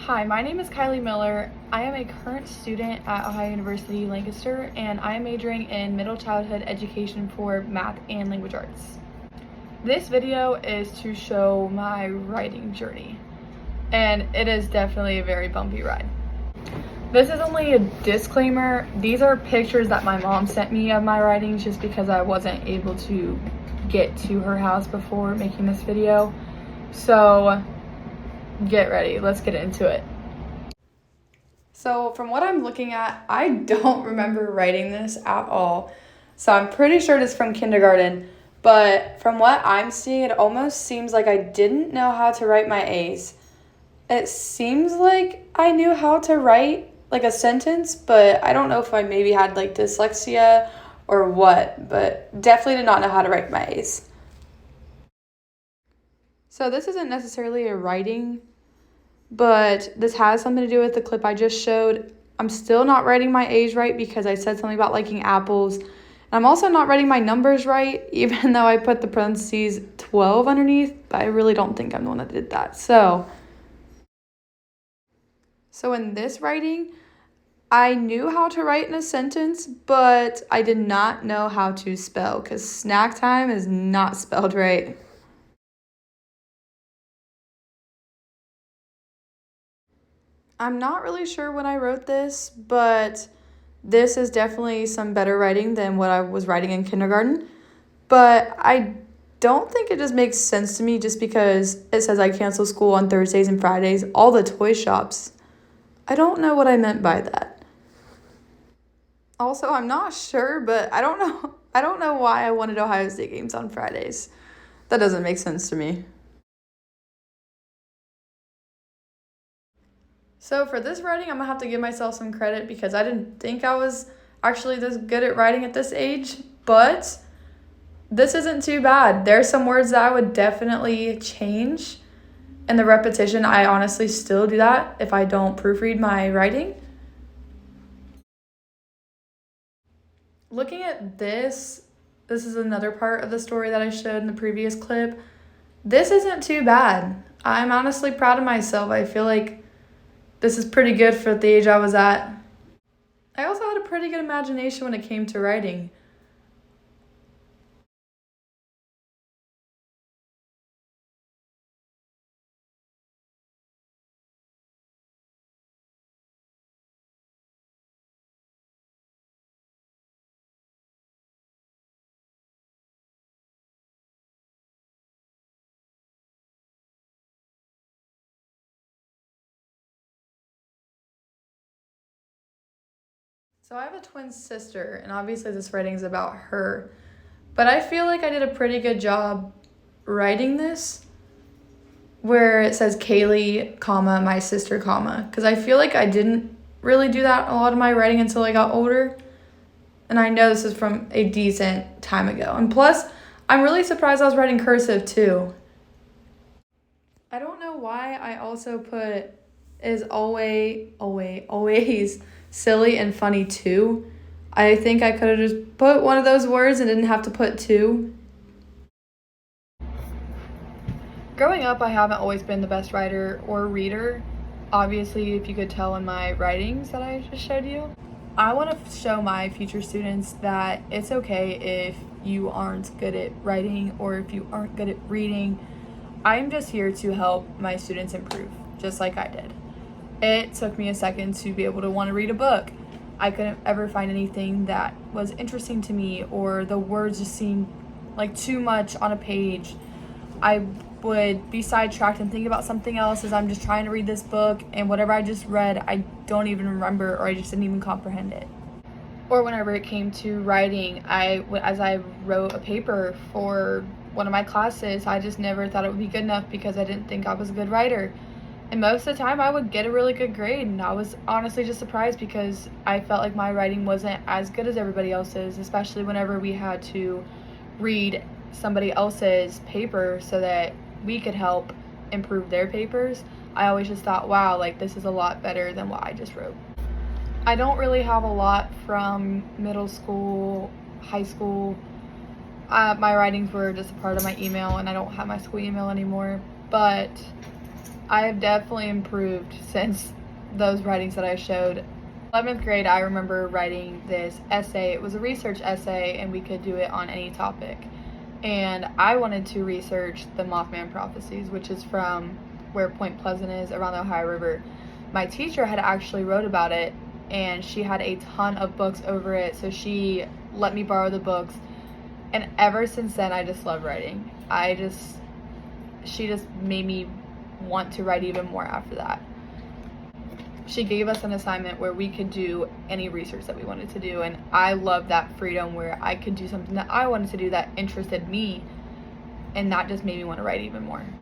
Hi, my name is Kylie Miller. I am a current student at Ohio University Lancaster, and I am majoring in middle childhood education for math and language arts. This video is to show my writing journey, and it is definitely a very bumpy ride. This is only a disclaimer. These are pictures that my mom sent me of my writings just because I wasn't able to get to her house before making this video. So get ready, let's get into it. So from what I'm looking at, I don't remember writing this at all. So I'm pretty sure it's from kindergarten, but from what I'm seeing, it almost seems like I didn't know how to write my A's. It seems like I knew how to write like a sentence, but I don't know if I maybe had like dyslexia or what, but definitely did not know how to write my A's. So this isn't necessarily a writing, but this has something to do with the clip I just showed. I'm still not writing my A's right because I said something about liking apples. And I'm also not writing my numbers right, even though I put the parentheses 12 underneath, but I really don't think I'm the one that did that. So in this writing, I knew how to write in a sentence, but I did not know how to spell because snack time is not spelled right. I'm not really sure when I wrote this, but this is definitely some better writing than what I was writing in kindergarten. But I don't think it just makes sense to me just because it says I cancel school on Thursdays and Fridays, all the toy shops. I don't know what I meant by that. Also, I'm not sure, but I don't know why I wanted Ohio State games on Fridays. That doesn't make sense to me. So for this writing, I'm gonna have to give myself some credit because I didn't think I was actually this good at writing at this age, but this isn't too bad. There's some words that I would definitely change, and the repetition, I honestly still do that if I don't proofread my writing. Looking at this is another part of the story that I showed in the previous clip. This isn't too bad. I'm honestly proud of myself. I feel like this is pretty good for the age I was at. I also had a pretty good imagination when it came to writing. So I have a twin sister, and obviously this writing is about her. But I feel like I did a pretty good job writing this, where it says Kaylee, comma, my sister, comma. Because I feel like I didn't really do that a lot of my writing until I got older. And I know this is from a decent time ago. And plus, I'm really surprised I was writing cursive too. I don't know why I also put is always silly and funny too. I think I could have just put one of those words and didn't have to put two. Growing up, I haven't always been the best writer or reader. Obviously, if you could tell in my writings that I just showed you. I want to show my future students that it's okay if you aren't good at writing or if you aren't good at reading. I'm just here to help my students improve, just like I did. It took me a second to be able to want to read a book. I couldn't ever find anything that was interesting to me, or the words just seemed like too much on a page. I would be sidetracked and think about something else as I'm just trying to read this book, and whatever I just read, I don't even remember, or I just didn't even comprehend it. Or whenever it came to writing, as I wrote a paper for one of my classes, I just never thought it would be good enough because I didn't think I was a good writer. And most of the time I would get a really good grade, and I was honestly just surprised because I felt like my writing wasn't as good as everybody else's, especially whenever we had to read somebody else's paper so that we could help improve their papers. I always just thought, wow, like this is a lot better than what I just wrote. I don't really have a lot from middle school, high school. My writings were just a part of my email, and I don't have my school email anymore, but I have definitely improved since those writings that I showed. 11th grade, I remember writing this essay. It was a research essay, and we could do it on any topic. And I wanted to research the Mothman prophecies, which is from where Point Pleasant is, around the Ohio River. My teacher had actually wrote about it, and she had a ton of books over it, so she let me borrow the books. And ever since then, I just love writing. She just made me want to write even more after that. She gave us an assignment where we could do any research that we wanted to do, and I love that freedom where I could do something that I wanted to do that interested me, and that just made me want to write even more.